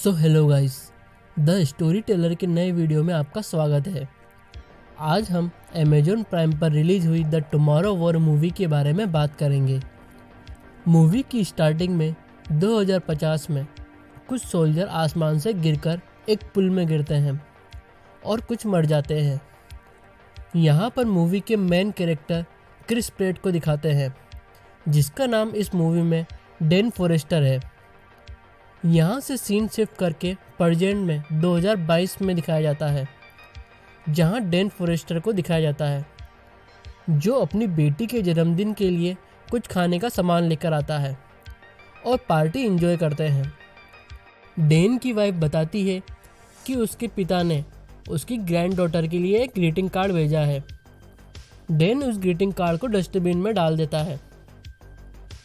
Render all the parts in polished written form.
Hello guys, the story teller के नए video में आपका स्वागत है। आज हम अमेज़न प्राइम पर रिलीज हुई द टुमारो वॉर मूवी के बारे में बात करेंगे। मूवी की स्टार्टिंग में 2050 में कुछ सोल्जर आसमान से गिरकर एक पुल में गिरते हैं और कुछ मर जाते हैं। यहाँ पर मूवी के मेन कैरेक्टर क्रिस प्रेट को दिखाते हैं, जिसका नाम इस मूवी में डेन फॉरेस्टर है। यहाँ से सीन शिफ्ट करके प्रेजेंट में 2022 में दिखाया जाता है, जहाँ डेन फॉरेस्टर को दिखाया जाता है जो अपनी बेटी के जन्मदिन के लिए कुछ खाने का सामान लेकर आता है और पार्टी एंजॉय करते हैं। डेन की वाइफ बताती है कि उसके पिता ने उसकी ग्रैंड डॉटर के लिए एक ग्रीटिंग कार्ड भेजा है। डेन उस ग्रीटिंग कार्ड को डस्टबिन में डाल देता है।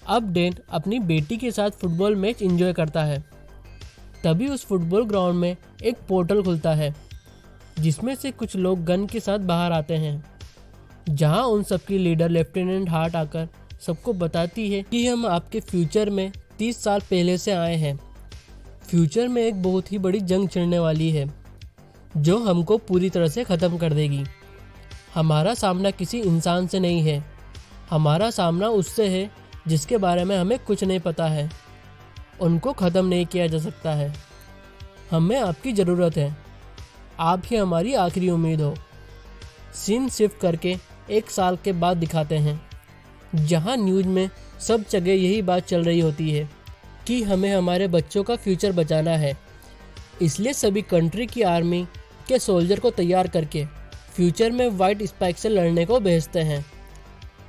अब डेन अपनी बेटी के साथ फुटबॉल मैच एंजॉय करता है। तभी उस फुटबॉल ग्राउंड में एक पोर्टल खुलता है, जिसमें से कुछ लोग गन के साथ बाहर आते हैं, जहां उन सबकी लीडर लेफ्टिनेंट हार्ट आकर सबको बताती है कि हम आपके फ्यूचर में 30 साल पहले से आए हैं। फ्यूचर में एक बहुत ही बड़ी जंग छिड़ने वाली है, जो हमको पूरी तरह से ख़त्म कर देगी। हमारा सामना किसी इंसान से नहीं है, हमारा सामना उससे है जिसके बारे में हमें कुछ नहीं पता है। उनको ख़त्म नहीं किया जा सकता है। हमें आपकी ज़रूरत है, आप ही हमारी आखिरी उम्मीद हो। सीन शिफ्ट करके 1 साल के बाद दिखाते हैं, जहां न्यूज़ में सब जगह यही बात चल रही होती है कि हमें हमारे बच्चों का फ्यूचर बचाना है। इसलिए सभी कंट्री की आर्मी के सोल्जर को तैयार करके फ्यूचर में वाइट स्पाइक से लड़ने को भेजते हैं,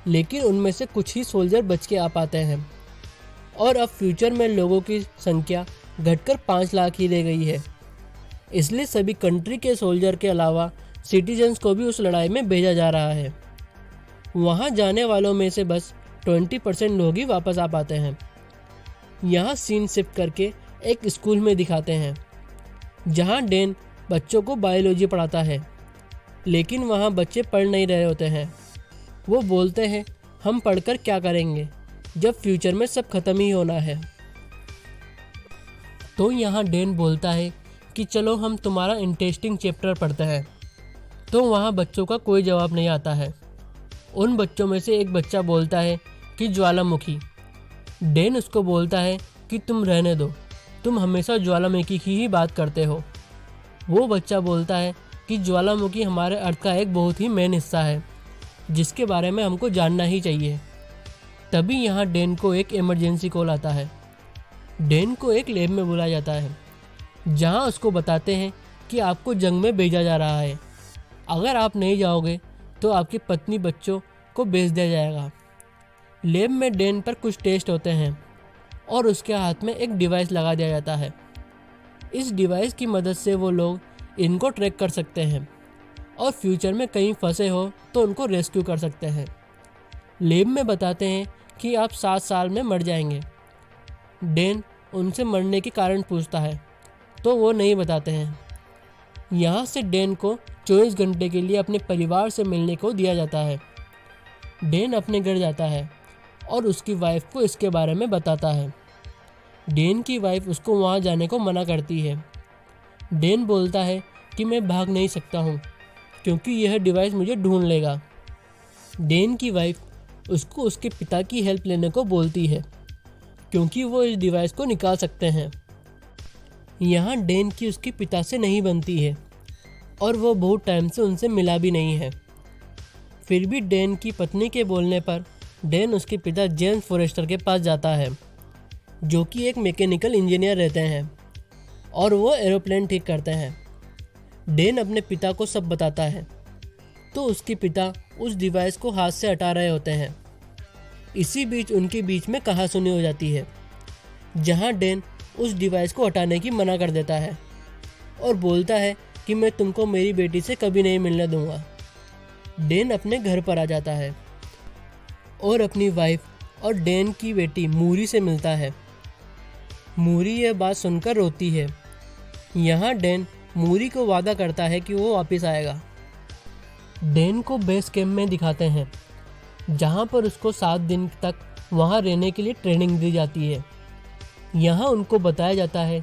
लेकिन उनमें से कुछ ही सोल्जर बच के आ पाते हैं और अब फ्यूचर में लोगों की संख्या घटकर 5 लाख ही रह गई है। इसलिए सभी कंट्री के सोल्जर के अलावा सिटीजन्स को भी उस लड़ाई में भेजा जा रहा है। वहां जाने वालों में से बस 20% लोग ही वापस आ पाते हैं। यहाँ सीन शिफ्ट करके एक स्कूल में दिखाते हैं, जहाँ डेन बच्चों को बायोलॉजी पढ़ाता है, लेकिन वहाँ बच्चे पढ़ नहीं रहे होते हैं। वो बोलते हैं, हम पढ़कर क्या करेंगे जब फ्यूचर में सब ख़त्म ही होना है। तो यहाँ डेन बोलता है कि चलो हम तुम्हारा इंटरेस्टिंग चैप्टर पढ़ते हैं। तो वहाँ बच्चों का कोई जवाब नहीं आता है। उन बच्चों में से एक बच्चा बोलता है कि ज्वालामुखी। डेन उसको बोलता है कि तुम रहने दो, तुम हमेशा ज्वालामुखी की ही बात करते हो। वो बच्चा बोलता है कि ज्वालामुखी हमारे अर्थ का एक बहुत ही मेन हिस्सा है, जिसके बारे में हमको जानना ही चाहिए। तभी यहाँ डेन को एक इमरजेंसी कॉल आता है। डेन को एक लैब में बुलाया जाता है, जहाँ उसको बताते हैं कि आपको जंग में भेजा जा रहा है। अगर आप नहीं जाओगे तो आपकी पत्नी बच्चों को भेज दिया जाएगा। लैब में डेन पर कुछ टेस्ट होते हैं और उसके हाथ में एक डिवाइस लगा दिया जाता है। इस डिवाइस की मदद से वो लोग इनको ट्रैक कर सकते हैं और फ्यूचर में कहीं फंसे हो तो उनको रेस्क्यू कर सकते हैं। लैब में बताते हैं कि आप 7 साल में मर जाएंगे। डेन उनसे मरने के कारण पूछता है, तो वो नहीं बताते हैं। यहाँ से डेन को 24 घंटे के लिए अपने परिवार से मिलने को दिया जाता है। डेन अपने घर जाता है और उसकी वाइफ को इसके बारे में बताता है। डेन की वाइफ उसको वहाँ जाने को मना करती है। डेन बोलता है कि मैं भाग नहीं सकता हूँ, क्योंकि यह डिवाइस मुझे ढूंढ लेगा। डेन की वाइफ उसको उसके पिता की हेल्प लेने को बोलती है, क्योंकि वो इस डिवाइस को निकाल सकते हैं। यहाँ डेन की उसके पिता से नहीं बनती है और वो बहुत टाइम से उनसे मिला भी नहीं है। फिर भी डेन की पत्नी के बोलने पर डेन उसके पिता जेम्स फॉरेस्टर के पास जाता है, जो कि एक मैकेनिकल इंजीनियर रहते हैं और वो एरोप्लेन ठीक करते हैं। डेन अपने पिता को सब बताता है, तो उसके पिता उस डिवाइस को हाथ से हटा रहे होते हैं। इसी बीच उनके बीच में कहासुनी हो जाती है, जहां डेन उस डिवाइस को हटाने की मना कर देता है और बोलता है कि मैं तुमको मेरी बेटी से कभी नहीं मिलने दूंगा। डेन अपने घर पर आ जाता है और अपनी वाइफ और डेन की बेटी मूरी से मिलता है। मूरी यह बात सुनकर रोती है। यहाँ डेन मूरी को वादा करता है कि वो वापस आएगा। डेन को बेस कैंप में दिखाते हैं, जहाँ पर उसको 7 दिन तक वहाँ रहने के लिए ट्रेनिंग दी जाती है। यहाँ उनको बताया जाता है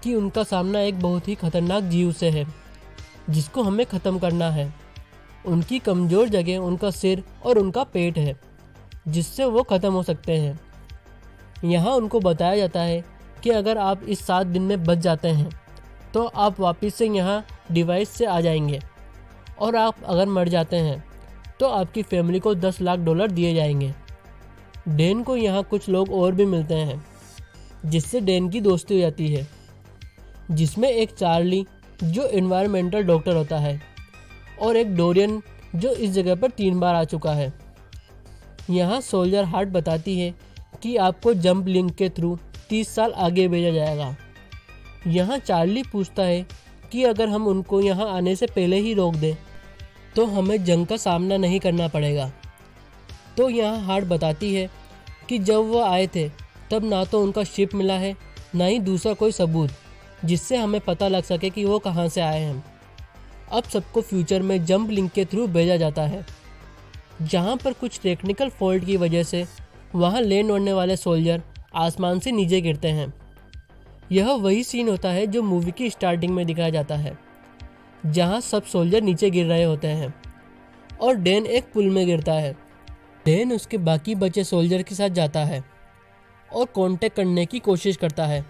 कि उनका सामना एक बहुत ही खतरनाक जीव से है जिसको हमें ख़त्म करना है। उनकी कमज़ोर जगह उनका सिर और उनका पेट है जिससे वो ख़त्म हो सकते हैं। यहाँ उनको बताया जाता है कि अगर आप इस 7 दिन में बच जाते हैं तो आप वापस से यहाँ डिवाइस से आ जाएंगे, और आप अगर मर जाते हैं तो आपकी फैमिली को $10 लाख दिए जाएंगे। डैन को यहाँ कुछ लोग और भी मिलते हैं जिससे डैन की दोस्ती हो जाती है, जिसमें एक चार्ली जो एनवायरमेंटल डॉक्टर होता है और एक डोरियन जो इस जगह पर 3 बार आ चुका है। यहाँ सोल्जर हार्ट बताती है कि आपको जंप लिंक के थ्रू 30 साल आगे भेजा जाएगा। यहाँ चार्ली पूछता है कि अगर हम उनको यहाँ आने से पहले ही रोक दें तो हमें जंग का सामना नहीं करना पड़ेगा। तो यहाँ हार्ट बताती है कि जब वो आए थे तब ना तो उनका शिप मिला है, ना ही दूसरा कोई सबूत जिससे हमें पता लग सके कि वो कहाँ से आए हैं। अब सबको फ्यूचर में जंप लिंक के थ्रू भेजा जाता है, जहाँ पर कुछ टेक्निकल फॉल्ट की वजह से वहाँ लैंड होने वाले सोल्जर आसमान से नीचे गिरते हैं। यह वही सीन होता है जो मूवी की स्टार्टिंग में दिखाया जाता है, जहाँ सब सोल्जर नीचे गिर रहे होते हैं और डैन एक पुल में गिरता है। डैन उसके बाकी बचे सोल्जर के साथ जाता है और कांटेक्ट करने की कोशिश करता है।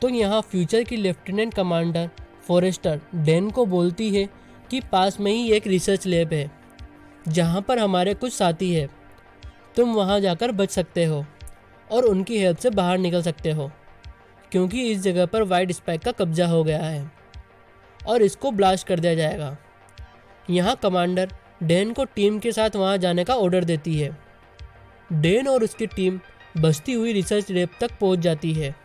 तो यहाँ फ्यूचर की लेफ्टिनेंट कमांडर फॉरेस्टर डैन को बोलती है कि पास में ही एक रिसर्च लैब है जहाँ पर हमारे कुछ साथी है, तुम वहाँ जाकर बच सकते हो और उनकी हेल्प से बाहर निकल सकते हो, क्योंकि इस जगह पर वाइट स्पाइक का कब्जा हो गया है और इसको ब्लास्ट कर दिया जाएगा। यहाँ कमांडर डैन को टीम के साथ वहाँ जाने का ऑर्डर देती है। डैन और उसकी टीम बचती हुई रिसर्च लैब तक पहुँच जाती है,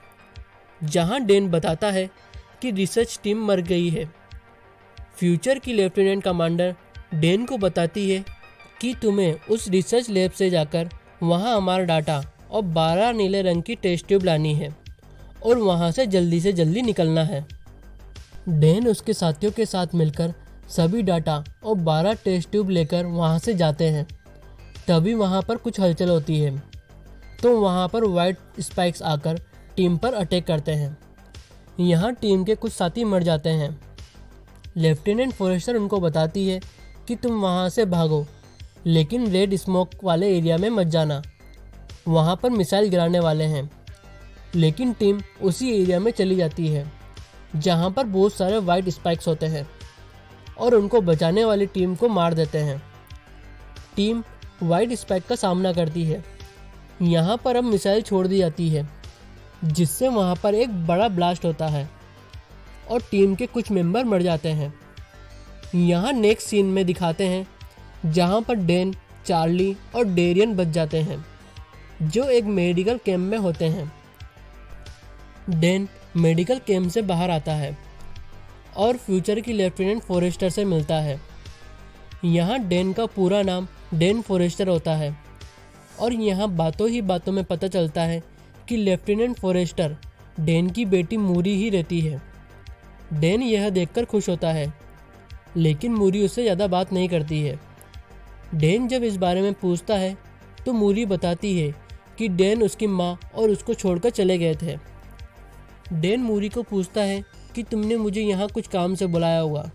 जहाँ डैन बताता है कि रिसर्च टीम मर गई है। फ्यूचर की लेफ्टिनेंट कमांडर डैन को बताती है कि तुम्हें उस रिसर्च लैब से जाकर वहाँ हमारा डाटा और 12 नीले रंग की टेस्ट ट्यूब लानी है और वहाँ से जल्दी निकलना है। डैन उसके साथियों के साथ मिलकर सभी डाटा और 12 टेस्ट ट्यूब लेकर वहाँ से जाते हैं। तभी वहाँ पर कुछ हलचल होती है, तो वहाँ पर वाइट स्पाइक्स आकर टीम पर अटैक करते हैं। यहाँ टीम के कुछ साथी मर जाते हैं। लेफ्टिनेंट फॉरेस्टर उनको बताती है कि तुम वहाँ से भागो, लेकिन रेड स्मोक वाले एरिया में मत जाना, वहाँ पर मिसाइल गिराने वाले हैं। लेकिन टीम उसी एरिया में चली जाती है जहाँ पर बहुत सारे वाइट स्पाइक्स होते हैं और उनको बचाने वाली टीम को मार देते हैं। टीम वाइट स्पाइक का सामना करती है। यहाँ पर अब मिसाइल छोड़ दी जाती है, जिससे वहाँ पर एक बड़ा ब्लास्ट होता है और टीम के कुछ मेंबर मर जाते हैं। यहाँ नेक्स्ट सीन में दिखाते हैं जहाँ पर डैन, चार्ली और डेरियन बच जाते हैं, जो एक मेडिकल कैंप में होते हैं। डैन मेडिकल कैंप से बाहर आता है और फ्यूचर की लेफ्टिनेंट फॉरेस्टर से मिलता है। यहाँ डैन का पूरा नाम डैन फॉरेस्टर होता है और यहाँ बातों ही बातों में पता चलता है कि लेफ्टिनेंट फॉरेस्टर डैन की बेटी मूरी ही रहती है। डैन यह देखकर खुश होता है, लेकिन मूरी उससे ज़्यादा बात नहीं करती है। डैन जब इस बारे में पूछता है तो मूरी बताती है कि डैन उसकी माँ और उसको छोड़कर चले गए थे। डैन मूरी को पूछता है कि तुमने मुझे यहाँ कुछ काम से बुलाया होगा,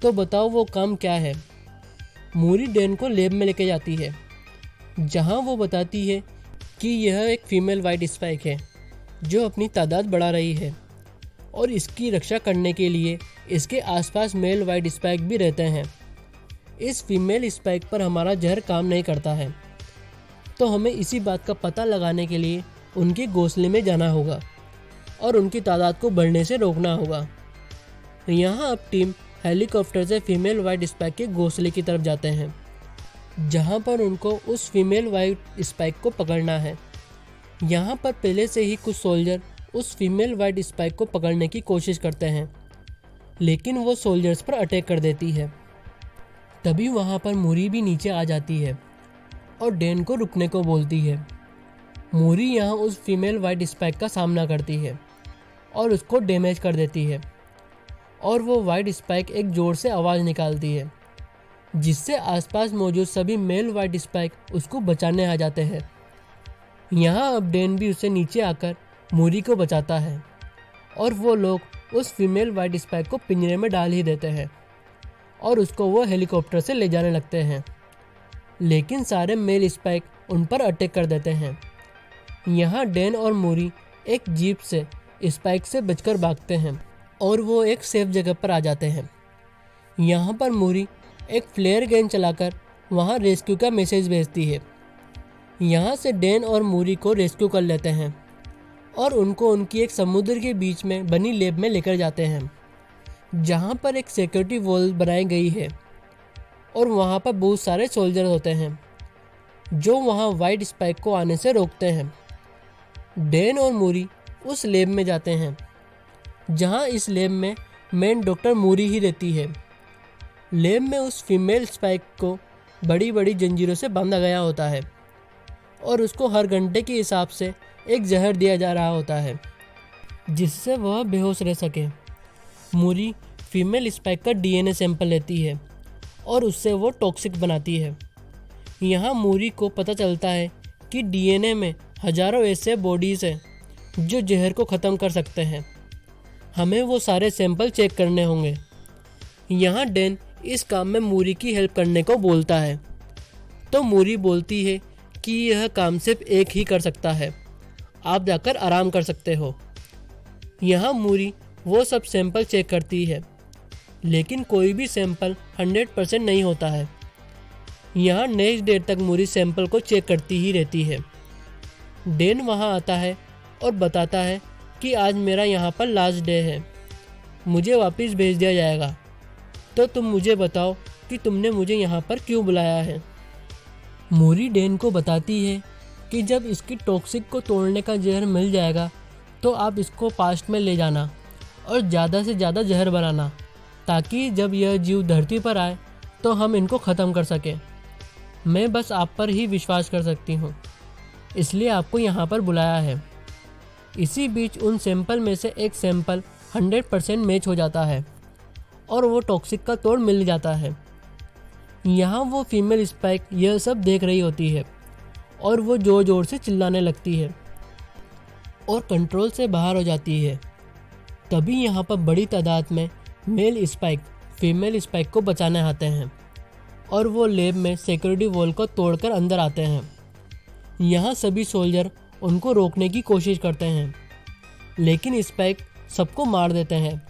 तो बताओ वो काम क्या है। मूरी डैन को लैब में लेके जाती है, जहाँ वो बताती है कि यह एक फीमेल वाइट स्पाइक है जो अपनी तादाद बढ़ा रही है और इसकी रक्षा करने के लिए इसके आसपास मेल वाइट स्पाइक भी रहते हैं। इस फीमेल स्पाइक पर हमारा जहर काम नहीं करता है, तो हमें इसी बात का पता लगाने के लिए उनके घोंसले में जाना होगा और उनकी तादाद को बढ़ने से रोकना होगा। यहाँ अब टीम हेलीकॉप्टर से फीमेल वाइट स्पाइक के घोंसले की तरफ जाते हैं, जहाँ पर उनको उस फीमेल वाइट स्पाइक को पकड़ना है। यहाँ पर पहले से ही कुछ सोल्जर उस फीमेल वाइट स्पाइक को पकड़ने की कोशिश करते हैं, लेकिन वो सोल्जर्स पर अटैक कर देती है। तभी वहाँ पर मूरी भी नीचे आ जाती है और डैन को रुकने को बोलती है। मूरी यहाँ उस फीमेल वाइट स्पाइक का सामना करती है और उसको डैमेज कर देती है और वो वाइट स्पाइक एक जोर से आवाज़ निकालती है, जिससे आसपास मौजूद सभी मेल वाइट स्पाइक उसको बचाने आ जाते हैं। यहाँ अब डैन भी उससे नीचे आकर मूरी को बचाता है और वो लोग उस फीमेल वाइट स्पाइक को पिंजरे में डाल ही देते हैं और उसको वो हेलीकॉप्टर से ले जाने लगते हैं। लेकिन सारे मेल स्पाइक उन पर अटैक कर देते हैं। यहाँ डैन और मूरी एक जीप से स्पाइक से बचकर भागते हैं और वो एक सेफ जगह पर आ जाते हैं। यहाँ पर मूरी एक फ्लेयर गन चलाकर वहाँ रेस्क्यू का मैसेज भेजती है। यहाँ से डैन और मूरी को रेस्क्यू कर लेते हैं और उनको उनकी एक समुद्र के बीच में बनी लैब में लेकर जाते हैं, जहाँ पर एक सिक्योरिटी वॉल बनाई गई है और वहाँ पर बहुत सारे सोल्जर होते हैं जो वहाँ वाइट स्पाइक को आने से रोकते हैं। डैन और मूरी उस लैब में जाते हैं, जहाँ इस लैब में मेन डॉक्टर मूरी ही रहती है। लैब में उस फीमेल स्पाइक को बड़ी बड़ी जंजीरों से बांधा गया होता है और उसको हर घंटे के हिसाब से एक जहर दिया जा रहा होता है जिससे वह बेहोश रह सके। मूरी फीमेल स्पाइक का डीएनए सैंपल लेती है और उससे वो टॉक्सिक बनाती है। यहाँ मूरी को पता चलता है कि डीएनए में हजारों ऐसे बॉडीज़ हैं जो जहर को ख़त्म कर सकते हैं। हमें वो सारे सैंपल चेक करने होंगे। यहाँ डैन इस काम में मूरी की हेल्प करने को बोलता है, तो मूरी बोलती है कि यह काम सिर्फ एक ही कर सकता है, आप जाकर आराम कर सकते हो। यहाँ मूरी वो सब सैंपल चेक करती है, लेकिन कोई भी सैंपल 100% नहीं होता है। यहाँ नेक्स्ट डे तक मूरी सैंपल को चेक करती ही रहती है। डैन वहाँ आता है और बताता है कि आज मेरा यहाँ पर लास्ट डे है, मुझे वापस भेज दिया जाएगा, तो तुम मुझे बताओ कि तुमने मुझे यहाँ पर क्यों बुलाया है। मूरी डैन को बताती है कि जब इसकी टॉक्सिक को तोड़ने का जहर मिल जाएगा तो आप इसको पास्ट में ले जाना और ज़्यादा से ज़्यादा जहर बनाना, ताकि जब यह जीव धरती पर आए तो हम इनको ख़त्म कर सकें। मैं बस आप पर ही विश्वास कर सकती हूँ, इसलिए आपको यहाँ पर बुलाया है। इसी बीच उन सैंपल में से एक सैंपल 100% मैच हो जाता है और वो टॉक्सिक का तोड़ मिल जाता है। यहाँ वो फीमेल स्पाइक यह सब देख रही होती है और वो ज़ोर ज़ोर से चिल्लाने लगती है और कंट्रोल से बाहर हो जाती है। तभी यहाँ पर बड़ी तादाद में मेल स्पाइक फीमेल स्पाइक को बचाने आते हैं और वो लैब में सिक्योरिटी वॉल को तोड़कर अंदर आते हैं। यहाँ सभी सोल्जर उनको रोकने की कोशिश करते हैं, लेकिन स्पाइक सबको मार देते हैं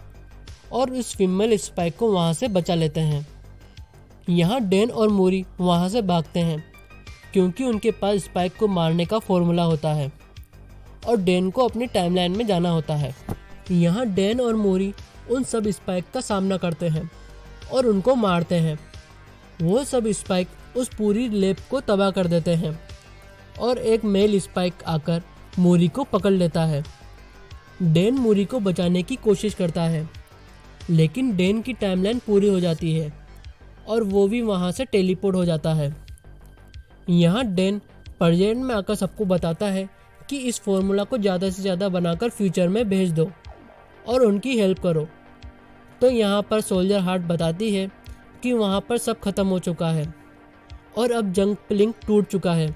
और उस फीमेल स्पाइक को वहाँ से बचा लेते हैं। यहाँ डैन और मूरी वहाँ से भागते हैं क्योंकि उनके पास स्पाइक को मारने का फॉर्मूला होता है और डैन को अपनी टाइमलाइन में जाना होता है। यहाँ डैन और मूरी उन सब स्पाइक का सामना करते हैं और उनको मारते हैं। वो सब स्पाइक उस पूरी लैब को तबाह कर देते हैं और एक मेल स्पाइक आकर मूरी को पकड़ लेता है। डैन मूरी को बचाने की कोशिश करता है, लेकिन डैन की टाइमलाइन पूरी हो जाती है और वो भी वहाँ से टेलीपोर्ट हो जाता है। यहाँ डैन प्रेजेंट में आकर सबको बताता है कि इस फॉर्मूला को ज़्यादा से ज़्यादा बनाकर फ्यूचर में भेज दो और उनकी हेल्प करो। तो यहाँ पर सोल्जर हार्ट बताती है कि वहाँ पर सब खत्म हो चुका है और अब जंग प्लिंक टूट चुका है,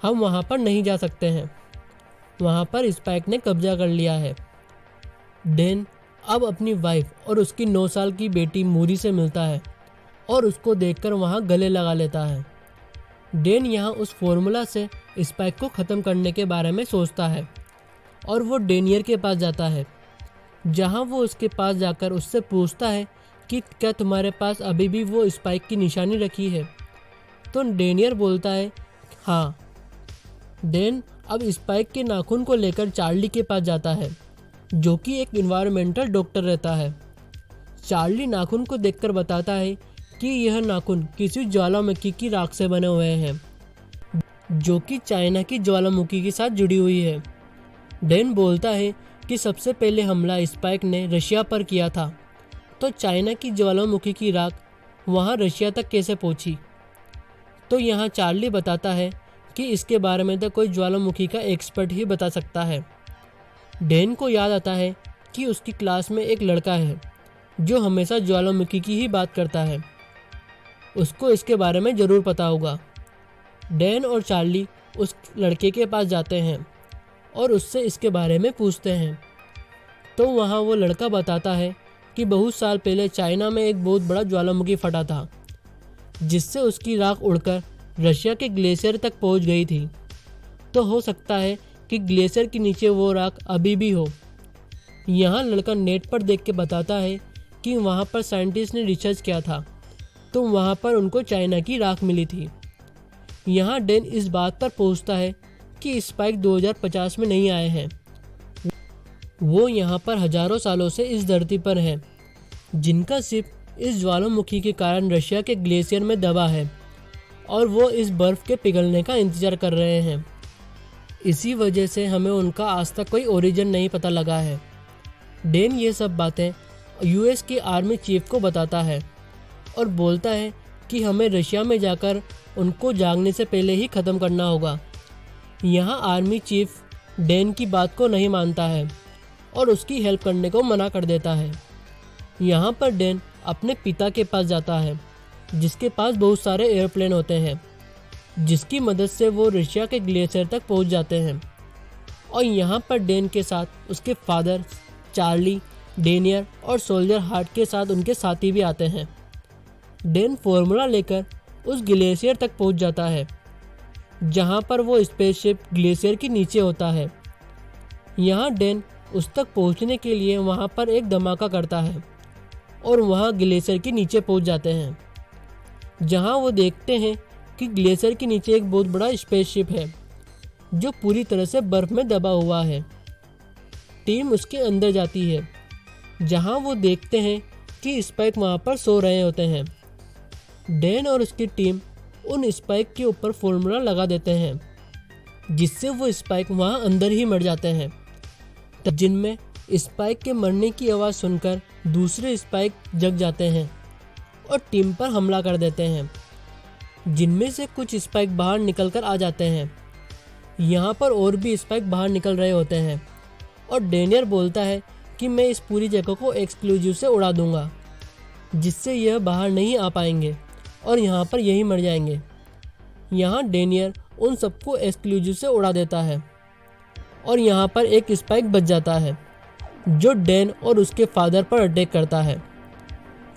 हम वहाँ पर नहीं जा सकते हैं, वहाँ पर स्पाइक ने कब्जा कर लिया है। डैन अब अपनी वाइफ और उसकी 9 साल की बेटी मूरी से मिलता है और उसको देखकर वहाँ गले लगा लेता है। डैन यहाँ उस फॉर्मूला से स्पाइक को ख़त्म करने के बारे में सोचता है और वो डेनियर के पास जाता है, जहाँ वो उसके पास जाकर उससे पूछता है कि क्या तुम्हारे पास अभी भी वो स्पाइक की निशानी रखी है। तो डेनियर बोलता है हाँ। डैन अब स्पाइक के नाखून को लेकर चार्ली के पास जाता है, जो कि एक इन्वायरमेंटल डॉक्टर रहता है। चार्ली नाखून को देखकर बताता है कि यह नाखून किसी ज्वालामुखी की राख से बने हुए हैं, जो कि चाइना की ज्वालामुखी के साथ जुड़ी हुई है। डैन बोलता है कि सबसे पहले हमला स्पाइक ने रशिया पर किया था, तो चाइना की ज्वालामुखी की राख वहां रशिया तक कैसे पहुंची। तो यहाँ चार्ली बताता है कि इसके बारे में तो कोई ज्वालामुखी का एक्सपर्ट ही बता सकता है। डैन को याद आता है कि उसकी क्लास में एक लड़का है जो हमेशा ज्वालामुखी की ही बात करता है, उसको इसके बारे में ज़रूर पता होगा। डैन और चार्ली उस लड़के के पास जाते हैं और उससे इसके बारे में पूछते हैं। तो वहाँ वो लड़का बताता है कि बहुत साल पहले चाइना में एक बहुत बड़ा ज्वालामुखी फटा था, जिससे उसकी राख उड़कर रशिया के ग्लेशियर तक पहुँच गई थी। तो हो सकता है कि ग्लेशियर के नीचे वो राख अभी भी हो। यहाँ लड़का नेट पर देख के बताता है कि वहाँ पर साइंटिस्ट ने रिसर्च किया था, तो वहाँ पर उनको चाइना की राख मिली थी। यहाँ डैन इस बात पर पहुँचता है कि स्पाइक 2050 में नहीं आए हैं, वो यहाँ पर हजारों सालों से इस धरती पर हैं, जिनका शिप इस ज्वालामुखी के कारण रशिया के ग्लेशियर में दबा है और वो इस बर्फ़ के पिघलने का इंतज़ार कर रहे हैं। इसी वजह से हमें उनका आज तक कोई ओरिजिन नहीं पता लगा है। डैन ये सब बातें यूएस की आर्मी चीफ को बताता है और बोलता है कि हमें रशिया में जाकर उनको जागने से पहले ही ख़त्म करना होगा। यहाँ आर्मी चीफ डैन की बात को नहीं मानता है और उसकी हेल्प करने को मना कर देता है। यहाँ पर डैन अपने पिता के पास जाता है, जिसके पास बहुत सारे एयरप्लेन होते हैं, जिसकी मदद से वो रशिया के ग्लेशियर तक पहुँच जाते हैं। और यहाँ पर डैन के साथ उसके फादर चार्ली, डेनियर और सोल्जर हार्ट के साथ उनके साथी भी आते हैं। डैन फॉर्मूला लेकर उस ग्लेशियर तक पहुँच जाता है, जहाँ पर वो स्पेसशिप ग्लेशियर के नीचे होता है। यहाँ डैन उस तक पहुँचने के लिए वहाँ पर एक धमाका करता है और वहाँ ग्लेशियर के नीचे पहुँच जाते हैं, जहाँ वो देखते हैं कि ग्लेशियर के नीचे एक बहुत बड़ा स्पेसशिप है जो पूरी तरह से बर्फ़ में दबा हुआ है। टीम उसके अंदर जाती है, जहाँ वो देखते हैं कि स्पाइक वहाँ पर सो रहे होते हैं। डैन और उसकी टीम उन स्पाइक के ऊपर फॉर्मूला लगा देते हैं, जिससे वो स्पाइक वहाँ अंदर ही मर जाते हैं। तब जिनमें स्पाइक के मरने की आवाज़ सुनकर दूसरे स्पाइक जग जाते हैं और टीम पर हमला कर देते हैं, जिनमें से कुछ स्पाइक बाहर निकलकर आ जाते हैं। यहाँ पर और भी स्पाइक बाहर निकल रहे होते हैं और डेनियर बोलता है कि मैं इस पूरी जगह को एक्सक्लूसिव से उड़ा दूंगा, जिससे यह बाहर नहीं आ पाएंगे और यहाँ पर यही मर जाएंगे। यहाँ डेनियर उन सबको एक्सक्लूसिव से उड़ा देता है और यहाँ पर एक स्पाइक बच जाता है, जो डैन और उसके फादर पर अटैक करता है।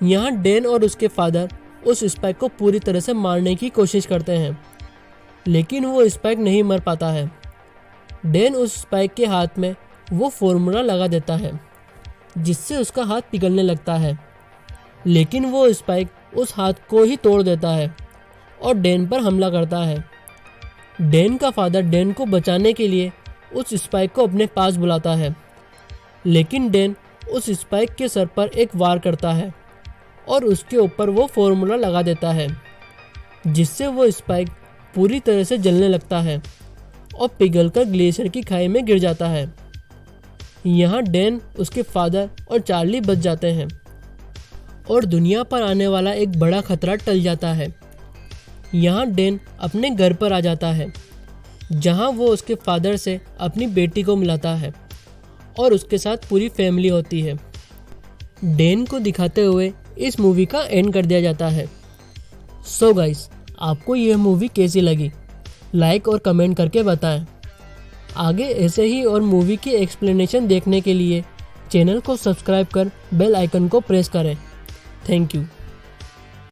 यहाँ डैन और उसके फादर उस स्पाइक को पूरी तरह से मारने की कोशिश करते हैं, लेकिन वो स्पाइक नहीं मर पाता है। डैन उस स्पाइक के हाथ में वो फॉर्मूला लगा देता है, जिससे उसका हाथ पिघलने लगता है, लेकिन वो स्पाइक उस हाथ को ही तोड़ देता है और डैन पर हमला करता है। डैन का फादर डैन को बचाने के लिए उस स्पाइक को अपने पास बुलाता है, लेकिन डैन उस स्पाइक के सर पर एक वार करता है और उसके ऊपर वो फॉर्मूला लगा देता है, जिससे वो स्पाइक पूरी तरह से जलने लगता है और पिघलकर ग्लेशियर की खाई में गिर जाता है। यहाँ डैन, उसके फादर और चार्ली बच जाते हैं और दुनिया पर आने वाला एक बड़ा खतरा टल जाता है। यहाँ डैन अपने घर पर आ जाता है, जहाँ वो उसके फादर से अपनी बेटी को मिलाता है और उसके साथ पूरी फैमिली होती है। डैन को दिखाते हुए इस मूवी का एंड कर दिया जाता है। सो गाइस, आपको यह मूवी कैसी लगी? लाइक और कमेंट करके बताएं। आगे ऐसे ही और मूवी की एक्सप्लेनेशन देखने के लिए चैनल को सब्सक्राइब कर बेल आइकन को प्रेस करें। Thank you.